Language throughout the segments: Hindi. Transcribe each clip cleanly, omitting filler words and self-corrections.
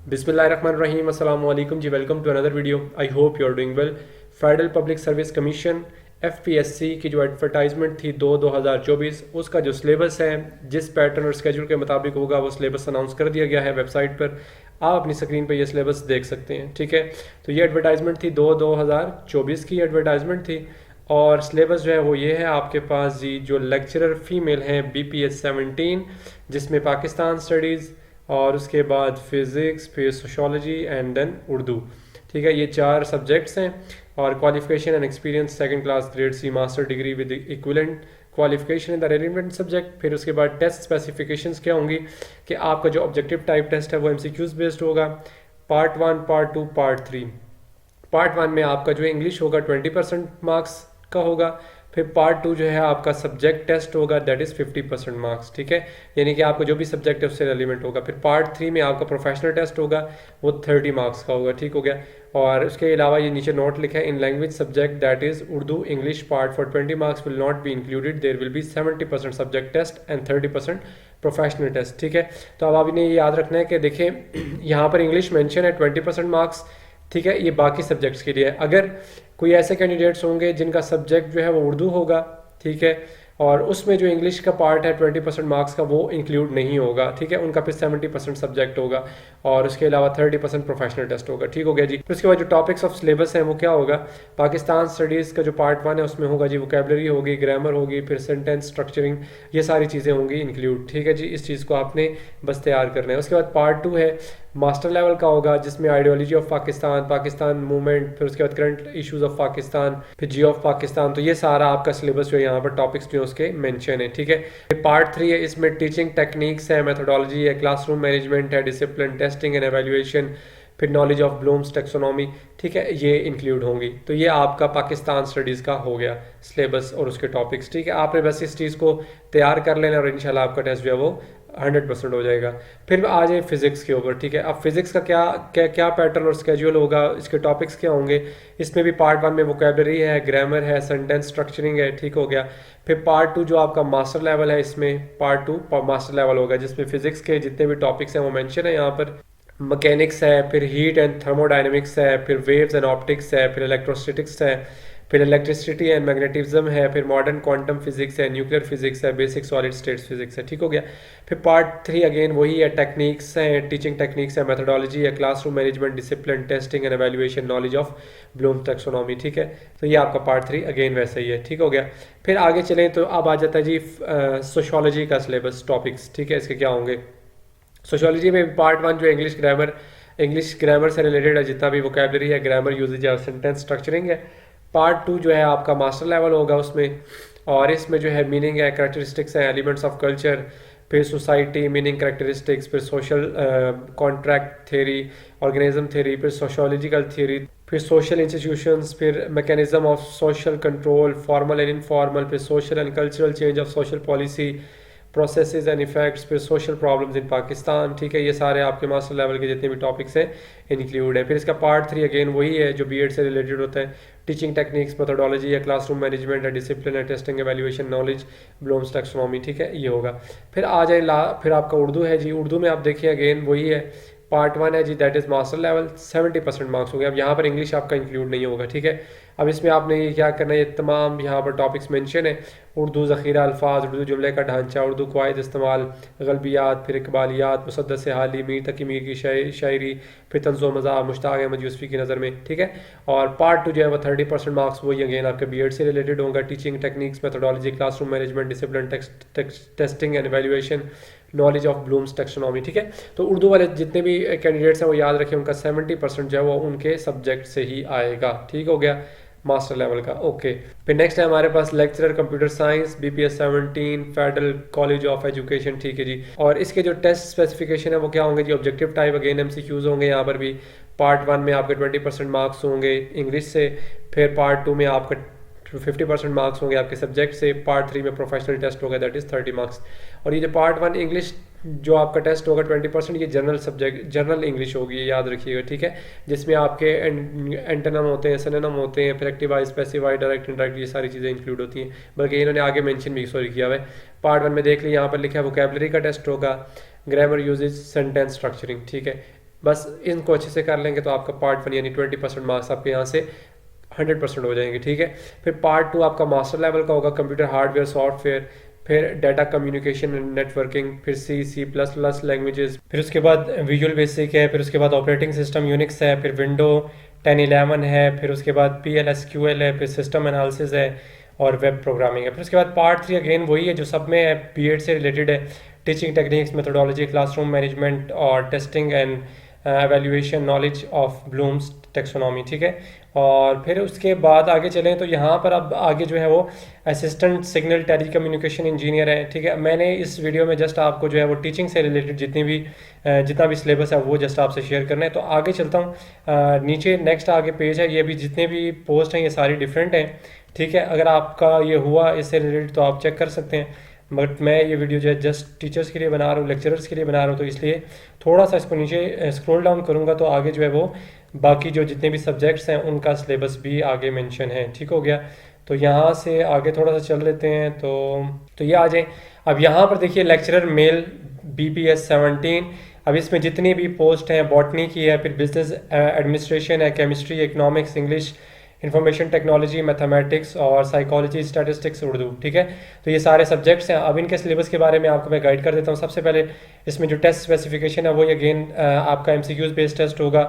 बिस्मिल्लाहिर्रहमानिर्रहीम अस्सलाम वालेकुम जी। Welcome to another video. I hope you are doing well. Federal public service commission FPSC की जो एडवर्टाइजमेंट थी 2024 उसका जो सिलेबस है, जिस पैटर्न और स्केड्यूल के मुताबिक होगा वो सिलेबस अनाउंस कर दिया गया है वेबसाइट पर। आप अपनी स्क्रीन पर ये सिलेबस देख सकते हैं, ठीक है। तो ये एडवर्टाइजमेंट थी 2024 की एडवर्टाइजमेंट थी और सिलेबस जो है वो ये है आपके पास जी। जो लेक्चरर फीमेल हैं BPS 17, जिसमें पाकिस्तान स्टडीज़ और उसके बाद फिज़िक्स, फिर सोशोलॉजी एंड देन उर्दू, ठीक है। ये 4 सब्जेक्ट्स हैं। और qualification and experience second class grade C master degree with equivalent qualification in the relevant subject. फिर उसके बाद टेस्ट स्पेसिफिकेशंस क्या होंगी कि आपका जो ऑब्जेक्टिव टाइप टेस्ट है वो MCQs बेस्ड होगा। Part 1, part 2, part 3। पार्ट 1 में आपका जो इंग्लिश होगा 20% मार्क्स का होगा। फिर पार्ट 2 जो है आपका सब्जेक्ट टेस्ट होगा, दैट इज़ 50% मार्क्स, ठीक है। यानी कि आपको जो भी सब्जेक्ट है उससे रेलिवेंट होगा। फिर पार्ट 3 में आपका प्रोफेशनल टेस्ट होगा, वो 30 मार्क्स का होगा, ठीक हो गया। और उसके अलावा ये नीचे नोट लिखा है, in language subject that is Urdu English part for 20 marks will not be included, there will be 70% subject test and 30% professional test, ठीक है। तो अब आपने ये याद रखना है कि देखें यहाँ पर इंग्लिश मेंशन है 20% मार्क्स, ठीक है। ये बाकी सब्जेक्ट्स के लिए है। अगर कोई ऐसे कैंडिडेट्स होंगे जिनका सब्जेक्ट जो है वो उर्दू होगा, ठीक है, और उसमें जो इंग्लिश का पार्ट है 20% मार्क्स का वो इंक्लूड नहीं होगा, ठीक है। उनका फिर 70% सब्जेक्ट होगा और उसके अलावा 30% प्रोफेशनल टेस्ट होगा, ठीक हो गया जी। फिर उसके बाद जो टॉपिक्स ऑफ सिलेबस हैं वो क्या होगा, पाकिस्तान स्टडीज़ का जो पार्ट 1 है उसमें होगा जी वोकेबलरी होगी, ग्रामर होगी, फिर सेंटेंस स्ट्रक्चरिंग, ये सारी चीज़ें होंगी इंक्लूड, ठीक है जी। इस चीज़ को आपने बस तैयार करना है। उसके बाद पार्ट 2 है मास्टर लेवल का होगा, जिसमें ideology of Pakistan, Pakistan movement, फिर उसके बाद करंट इश्यूज ऑफ पाकिस्तान, फिर जियो ऑफ पाकिस्तान। तो ये सारा आपका सिलेबस जो है यहाँ पर टॉपिक्स जो उसके मेंशन है, ठीक है। पार्ट 3 है, इसमें टीचिंग टेक्निक्स है, मेथोडोलॉजी है, क्लासरूम मैनेजमेंट है, डिसिप्लिन, टेस्टिंग एंड एवेल्युएशन, फिर नॉलेज ऑफ ब्लूम्स टेक्सोनॉमी, ठीक है, ये इंक्लूड होंगी। तो ये आपका पाकिस्तान स्टडीज़ का हो गया सिलेबस और उसके टॉपिक्स, ठीक है। आपने बस इस चीज़ को तैयार कर लेना और इंशाल्लाह आपका टेस्ट जो है वो 100% हो जाएगा। फिर आ जाए फिजिक्स के ऊपर, ठीक है। अब फिजिक्स का क्या क्या क्या पैटर्न और स्केड्यूल होगा, इसके टॉपिक्स क्या होंगे। इसमें भी पार्ट 1 में वोकेबलरी है, ग्रामर है, सेंटेंस स्ट्रक्चरिंग है, ठीक हो गया। फिर पार्ट 2 जो आपका मास्टर लेवल है, इसमें पार्ट 2 मास्टर लेवल होगा, जिसमें फिजिक्स के जितने भी टॉपिक्स हैं वो मेंशन है यहाँ पर। मैकेनिक्स है, फिर हीट एंड थर्मोडायनेमिक्स है, फिर वेव्स एंड ऑप्टिक्स है, फिर इलेक्ट्रोस्टैटिक्स है, फिर इलेक्ट्रिसिटी एंड मैग्नेटिज्म है, फिर मॉडर्न क्वांटम फिजिक्स है, न्यूक्लियर फिजिक्स है, बेसिक सॉलिड स्टेट्स फिजिक्स है, ठीक हो गया। फिर पार्ट 3 अगेन वही है, टेक्निक्स हैं, टीचिंग टेक्निक्स है, मेथोडोलॉजी है, classroom management, discipline, testing and evaluation, knowledge of Bloom taxonomy, ठीक है। तो ये आपका पार्ट 3 अगेन वैसा ही है, ठीक हो गया। फिर आगे चलें तो अब आ जाता है जी सोशोलॉजी का सिलेबस टॉपिक्स, ठीक है। इसके क्या होंगे, सोशोलॉजी में पार्ट 1 जो इंग्लिश ग्रामर से रिलेटेड है, जितना भी वोकेबलरी है, ग्रामर यूजेज है, सेंटेंस स्ट्रक्चरिंग है। पार्ट 2 जो है आपका मास्टर लेवल होगा उसमें, और इसमें जो है मीनिंग है, करेक्टरिस्टिक्स हैं, एलिमेंट्स ऑफ कल्चर, फिर सोसाइटी मीनिंग करेक्टरिस्टिक्स, फिर social contract theory, organism theory, फिर सोशोलॉजिकल थ्योरी, फिर सोशल इंस्टीट्यूशंस, फिर mechanism of social control, formal and informal, फिर social and cultural change of social policy, processes and effects, फिर सोशल प्रॉब्लम्स इन पाकिस्तान, ठीक है। ये सारे आपके मास्टर लेवल के जितने भी टॉपिक्स हैं इंक्लूड है। फिर इसका पार्ट 3 अगेन वही है जो बीएड से रिलेटेड होता है, टीचिंग टेक्निक्स, मेथोडोलॉजी है, क्लासरूम मैनेजमेंट है, डिसिप्लिन है, testing evaluation, knowledge Bloom's taxonomy, ठीक है, ये होगा। फिर आ जाए फिर आपका उर्दू है जी। उर्दू में आप देखिए अगेन वही है, पार्ट 1 है जी, that is master level, 70% marks होंगे। अब यहाँ पर इंग्लिश आपका इंक्लूड नहीं होगा, ठीक है। अब इसमें आपने ये क्या करना है, ये तमाम यहाँ पर टॉपिक्स मेंशन है, उर्दू ज़ख़ीरा अल्फाज, उर्दू जुमले का ढांचा, उर्दू क़वाइद इस्तेमाल, गलबियात, फिर इकबालियात, मुसद्दस हाली, मीर तकी मीर की शायरी, फिर तंज़ो मज़ाह, मुश्ताक़ अहमद यूसुफ़ी की नज़र में, ठीक है। और पार्ट 2 जो है वो 30% मार्क्स वही अगेन आपके बीएड से रिलेटेड होगा, teaching techniques, methodology, classroom management, discipline, testing and evaluation, knowledge of Bloom's taxonomy, ठीक है। तो उर्दू वाले जितने भी कैंडिडेट्स हैं वो याद रखें, उनका 70% जो है वो उनके सब्जेक्ट से ही आएगा, ठीक हो गया, मास्टर लेवल का, ओके। फिर नेक्स्ट है हमारे पास lecturer computer science BPS 17 federal college of education, ठीक है जी। और इसके जो टेस्ट स्पेसिफिकेशन है वो क्या होंगे जी, ऑब्जेक्टिव टाइप अगेन MCQs होंगे यहाँ पर भी। पार्ट 1 में आपके 20% मार्क्स होंगे इंग्लिश से, फिर पार्ट 2 में आपका 50% मार्क्स होंगे आपके सब्जेक्ट से, पार्ट 3 में प्रोफेशनल टेस्ट होगा, दैट इज़ 30 मार्क्स। और ये जो पार्ट 1 इंग्लिश जो आपका टेस्ट होगा 20%, ये जनरल सब्जेक्ट जनरल इंग्लिश होगी, ये याद रखिएगा, ठीक है। जिसमें आपके एंटोनिम होते हैं, सिनोनिम होते हैं, फिर एक्टिव, स्पेसिफाइड, डायरेक्ट, इनडायरेक्ट, ये सारी चीज़ें इंक्लूड होती हैं। बल्कि इन्होंने आगे मेंशन भी सॉरी किया हुआ है। पार्ट 1 में देख लीजिए यहाँ पर लिखा है वोकेबलरी का टेस्ट होगा, ग्रामर यूजेज, सेंटेंस स्ट्रक्चरिंग, ठीक है। बस इनको अच्छे से कर लेंगे तो आपका पार्ट 1 यानी 20% मार्क्स आपके यहाँ से 100% हो जाएंगे, ठीक है। फिर पार्ट 2 आपका मास्टर लेवल का होगा, कंप्यूटर हार्डवेयर सॉफ्टवेयर, फिर डाटा कम्युनिकेशन एंड नेटवर्किंग, फिर C++ लैंग्वेजेस, फिर उसके बाद विजुअल बेसिक है, फिर उसके बाद ऑपरेटिंग सिस्टम यूनिक्स है, फिर विंडो 1011 है, फिर उसके बाद PL/SQL है, फिर सिस्टम एनालिसिस है और वेब प्रोग्रामिंग है। फिर उसके बाद पार्ट 3 अगेन वही है जो सब में है, बीएड से रिलेटेड है, teaching techniques, methodology, classroom management और testing and evaluation, knowledge of Bloom's taxonomy, ठीक है। और फिर उसके बाद आगे चलें तो यहाँ पर अब आगे जो है वो assistant signal telecommunication engineer है, ठीक है। मैंने इस वीडियो में जस्ट आपको जो है वो टीचिंग से रिलेटेड जितना भी सिलेबस है वो जस्ट आपसे शेयर करना है। तो आगे चलता हूँ, नीचे नेक्स्ट आगे पेज है, ये भी जितने भी पोस्ट हैं ये सारी डिफरेंट हैं, ठीक है। अगर आपका ये हुआ इससे रिलेटेड तो आप चेक कर सकते हैं, बट मैं ये वीडियो जो है जस्ट टीचर्स के लिए बना रहा हूँ, लेक्चरर्स के लिए बना रहा हूँ, तो इसलिए थोड़ा सा इसको नीचे स्क्रॉल डाउन करूँगा तो आगे जो है वो बाकी जो जितने भी सब्जेक्ट्स हैं उनका सिलेबस भी आगे मेंशन है, ठीक हो गया। तो यहाँ से आगे थोड़ा सा चल लेते हैं, तो ये आ जाए। अब यहाँ पर देखिए लेक्चरर मेल BPS 17, अब इसमें जितनी भी पोस्ट हैं, बॉटनी की है, फिर बिजनेस एडमिनिस्ट्रेशन है, chemistry, economics, English, information technology, mathematics और साइकोलॉजी, स्टैटिस्टिक्स, उर्दू, ठीक है। तो ये सारे सब्जेक्ट्स हैं। अब इनके सिलेबस के बारे में आपको मैं गाइड कर देता हूँ। सबसे पहले इसमें जो टेस्ट स्पेसिफिकेशन है वो अगेन आपका MCQs बेस्ड टेस्ट होगा,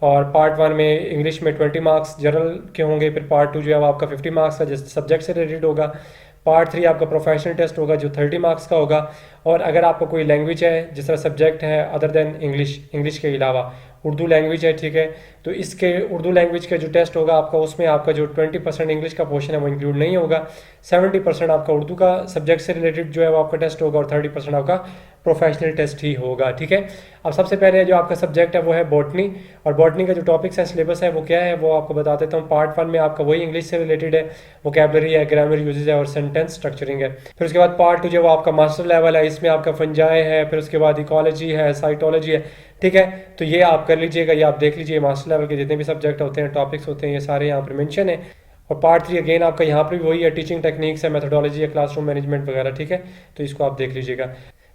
और पार्ट 1 में इंग्लिश में 20 मार्क्स जनरल के होंगे, फिर पार्ट 2 जो है वो आपका 50 मार्क्स का जिस सब्जेक्ट से रिलेटेड होगा, पार्ट 3 आपका प्रोफेशनल टेस्ट होगा जो 30 मार्क्स का होगा, और अगर आपका कोई लैंग्वेज है जिस तरह सब्जेक्ट है अदर देन इंग्लिश के अलावा उर्दू लैंग्वेज है, ठीक है, तो इसके उर्दू लैंग्वेज का जो टेस्ट होगा आपका उसमें आपका जो 20% इंग्लिश का पोर्शन है वो इंक्लूड नहीं होगा, 70% आपका उर्दू का सब्जेक्ट से रिलेटेड जो है वो आपका टेस्ट होगा और 30% आपका प्रोफेशनल टेस्ट ही होगा, ठीक है। अब सबसे पहले जो आपका सब्जेक्ट है वो है बॉटनी, और बॉटनी का जो टॉपिक्स है, सिलेबस है वो क्या है वो आपको बता देता हूँ। पार्ट 1 में आपका वही इंग्लिश से रिलेटेड है, वोकैबुलरी है, ग्रामर यूजेज है और सेंटेंस स्ट्रक्चरिंग है। फिर उसके बाद पार्ट 2 जो वो आपका मास्टर लेवल है, इसमें आपका फंजाई है, फिर उसके बाद इकोलॉजी है, साइटोलॉजी है, ठीक है। तो ये आप कर लीजिएगा, ये आप देख लीजिए, मास्टर लेवल के जितने भी सब्जेक्ट होते हैं, टॉपिक्स होते हैं, ये सारे यहाँ पर मेंशन है। और पार्ट 3 अगेन आपका यहाँ पर भी वही है, टीचिंग टेक्निक्स है, मेथोडोलॉजी है, क्लासरूम मैनेजमेंट वगैरह, ठीक है। तो इसको आप देख लीजिएगा।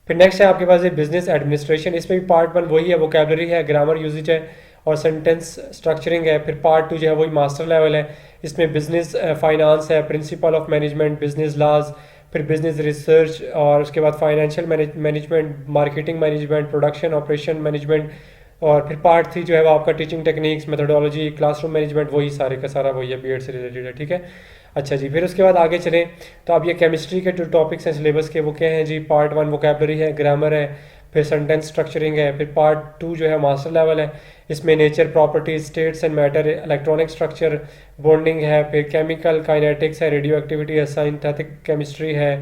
फिर नेक्स्ट है आपके पास बिजनेस एडमिनिस्ट्रेशन, इसमें भी पार्ट 1 वही है, वोकैबुलरी है, ग्रामर यूजेज है और सेंटेंस स्ट्रक्चरिंग है। फिर पार्ट 2 जो है वही मास्टर लेवल है, इसमें बिजनेस फाइनेंस है, principal of management, business laws, फिर बिजनेस रिसर्च और उसके बाद financial management, marketing management, production operation management, और फिर पार्ट 3 जो है वो आपका teaching techniques, methodology, classroom management, वही सारे का सारा वही है, बीएड से रिलेटेड है, ठीक है। अच्छा जी, फिर उसके बाद आगे चलें तो अब ये केमिस्ट्री के जो टॉपिक्स हैं सिलेबस के वो क्या हैं जी। पार्ट 1 वोकैबुलरी है, ग्रामर है, फिर सेंटेंस स्ट्रक्चरिंग है। फिर पार्ट 2 जो है मास्टर लेवल है, इसमें nature, properties, states and matter, electronic structure, bonding है, फिर केमिकल काइनेटिक्स है, रेडियो एक्टिविटी है, साइंथेटिक केमिस्ट्री है,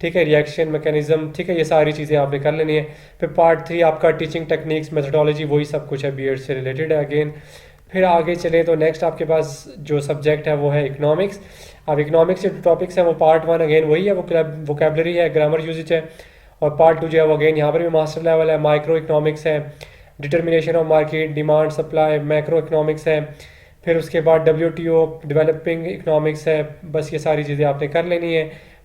ठीक है, रिएक्शन मैकेनिज्म, ठीक है, ये सारी चीज़ें आपने कर लेनी है। फिर पार्ट 3 आपका टीचिंग टेक्निक्स, मेथोडोलॉजी, वही सब कुछ है, बीएड से रिलेटेड है अगेन। फिर आगे चले तो नेक्स्ट आपके पास जो सब्जेक्ट है वो है इकोनॉमिक्स। अब इकोनॉमिक्स के टॉपिक्स हैं वो पार्ट 1 अगेन वही है, वो वोकैबुलरी है, ग्रामर यूजेज है, और पार्ट 2 जो है वो अगेन यहाँ पर भी मास्टर लेवल है, माइक्रो इकोनॉमिक्स है, determination of market, demand supply, macro economics है। फिर उसके बाद WTO, डेवलपिंग इकोनॉमिक्स है। बस ये सारी चीज़ें आपने कर लेनी है।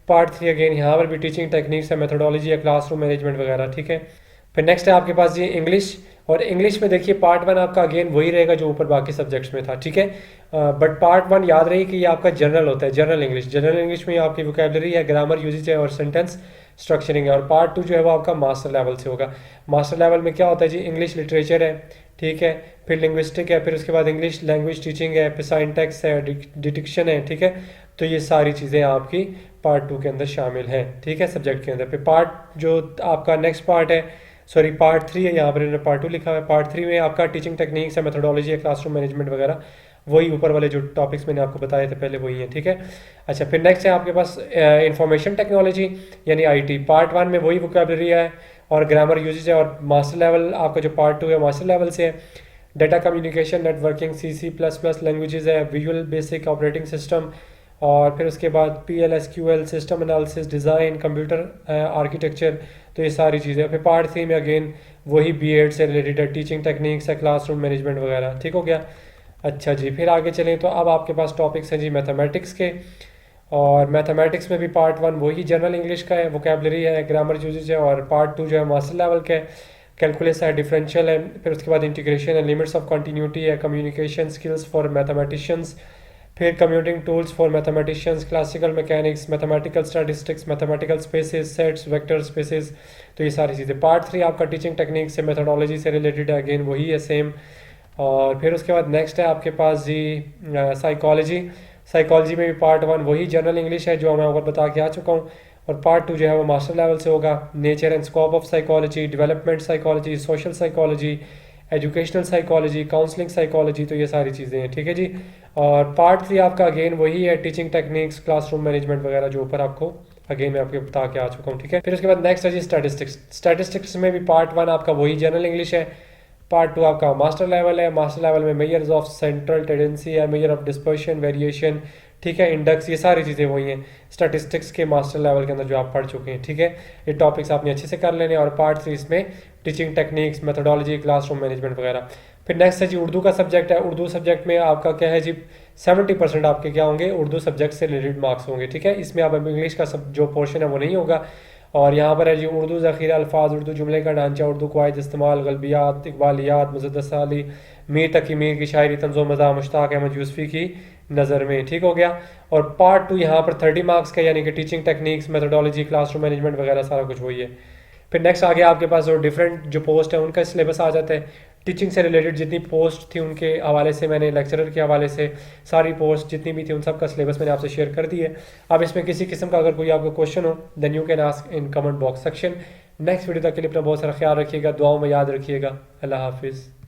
पार्ट 3 अगेन यहाँ पर भी टीचिंग टेक्निक्स है, मेथोडोलॉजी है, क्लासरूम मैनेजमेंट वगैरह, ठीक है। फिर नेक्स्ट है आपके पास ये इंग्लिश, और इंग्लिश में देखिए पार्ट 1 आपका अगेन वही रहेगा जो ऊपर बाकी सब्जेक्ट्स में था, ठीक है। बट पार्ट 1 याद रही कि ये आपका जनरल होता है, जनरल इंग्लिश में आपकी वोकैबुलरी है, ग्रामर यूजेज है और सेंटेंस स्ट्रक्चरिंग है। और पार्ट 2 जो है वो आपका मास्टर लेवल से होगा। मास्टर लेवल में क्या होता है जी, इंग्लिश लिटरेचर है, ठीक है, फिर लिंग्विस्टिक है, फिर उसके बाद इंग्लिश लैंग्वेज टीचिंग है, फिर साइंटेक्स है, डिडिक्शन है, ठीक है। तो ये सारी चीज़ें आपकी पार्ट 2 के अंदर शामिल हैं, ठीक है, सब्जेक्ट के अंदर। फिर पार्ट जो आपका नेक्स्ट पार्ट है, सॉरी पार्ट 3 है, यहाँ पर इन्होंने पार्ट 2 लिखा है। पार्ट 3 में आपका टीचिंग टेक्निक्स है, मेथोडोलॉजी है, क्लासरूम मैनेजमेंट वगैरह, वही ऊपर वाले जो टॉपिक्स मैंने आपको बताए थे पहले वही हैं, ठीक है। अच्छा, फिर नेक्स्ट है आपके पास इंफॉर्मेशन टेक्नोलॉजी यानी IT। पार्ट 1 में वही वोकैबुलरी है और ग्रामर यूजेज है, और मास्टर लेवल आपका जो पार्ट 2 है मास्टर लेवल से है। Data communication, networking, C++ languages है, विजुअल बेसिक ऑपरेटिंग सिस्टम, और फिर उसके बाद PL/SQL, system analysis, design, computer architecture, तो ये सारी चीज़ें। फिर पार्ट 3 में अगेन वही बीएड से रिलेटेड है, टीचिंग टेक्निक्स है, क्लासरूम मैनेजमेंट वगैरह, ठीक हो गया। अच्छा जी, फिर आगे चलें तो अब आपके पास टॉपिक्स हैं जी मैथमेटिक्स के, और मैथमेटिक्स में भी पार्ट 1 वही जनरल इंग्लिश का है, वोकैबुलरी है, ग्रामर यूजेज है, और पार्ट 2 जो है मास्टर लेवल का है, कैलकुलस है, डिफरेंशियल है, फिर उसके बाद इंटीग्रेशन है, लिमिट्स ऑफ कंटिन्यूटी है, कम्युनिकेशन स्किल्स फॉर मैथमेटिशियंस, फिर computing tools for mathematicians, classical mechanics, mathematical statistics, mathematical spaces, sets, vector spaces. तो ये सारी चीज़ें। पार्ट 3 आपका टीचिंग टेक्निक से, मेथोडोलॉजी से रिलेटेड है, अगेन वही है सेम। और फिर उसके बाद नेक्स्ट है आपके पास जी साइकोलॉजी। साइकोलॉजी में भी पार्ट 1 वही जनरल इंग्लिश है जो मैं ऊपर बता के आ चुका हूँ, और पार्ट 2 जो है वो मास्टर लेवल से होगा। Nature and scope of psychology, development psychology, social psychology, educational psychology, counselling psychology. तो ये सारी चीज़ें हैं, ठीक है जी। और पार्ट 3 आपका अगेन वही है, टीचिंग टेक्निक्स, क्लासरूम मैनेजमेंट वगैरह, जो ऊपर आपको अगेन मैं आपको बता के आ चुका हूँ, ठीक है। फिर उसके बाद नेक्स्ट है जी स्टैटिस्टिक्स। स्टैटिस्टिक्स में भी पार्ट 1 आपका वही जनरल इंग्लिश है, पार्ट 2 आपका मास्टर लेवल है। मास्टर लेवल में मेजर्स ऑफ सेंट्रल टेंडेंसी है, मेजर ऑफ डिस्पर्शन, वेरिएशन, ठीक है, इंडेक्स, ये सारी चीज़ें वही हैं स्टैटिस्टिक्स के मास्टर लेवल के अंदर जो आप पढ़ चुके हैं, ठीक है। ये टॉपिक्स आपने अच्छे से कर लेने। और पार्ट 3 इसमें teaching techniques, methodology, classroom management वगैरह। फिर नेक्स्ट है जी उर्दू का सब्जेक्ट है। उर्दू सब्जेक्ट में आपका क्या है जी, 70% आपके क्या होंगे, उर्दू सब्जेक्ट से रिलेटेड मार्क्स होंगे, ठीक है। इसमें अब इंग्लिश का जो पोर्शन है वो नहीं होगा। और यहाँ पर है जी उर्दू ज़ख़ीरा अल्फाज, उर्दू जुमले का ढांचा, उर्दू क़वाइद इस्तेमाल, गलबियात, इकबालियात, मुज़द्दस अली, मीर तकी मीर की शायरी, तंज़ो मज़ा, मुश्ताक अहमद यूसुफ़ी की नज़र में, ठीक हो गया। और पार्ट 2 यहाँ पर 30 मार्क्स का, यानी कि teaching techniques, methodology, classroom management वगैरह सारा कुछ वही है। फिर नेक्स्ट आ गया आपके पास जो डिफरेंट जो पोस्ट है उनका सिलेबस आ जाता है। टीचिंग से रिलेटेड जितनी पोस्ट थी उनके हवाले से मैंने लेक्चरर के हवाले से सारी पोस्ट जितनी भी थी उन सब का सिलेबस मैंने आपसे शेयर कर दी है। अब इसमें किसी किस्म का अगर कोई आपको क्वेश्चन हो then you can ask in comment box section. Next video तक के लिए अपना बहुत सारा ख्याल रखिएगा, दुआओं में याद रखिएगा। अल्लाह हाफिज़।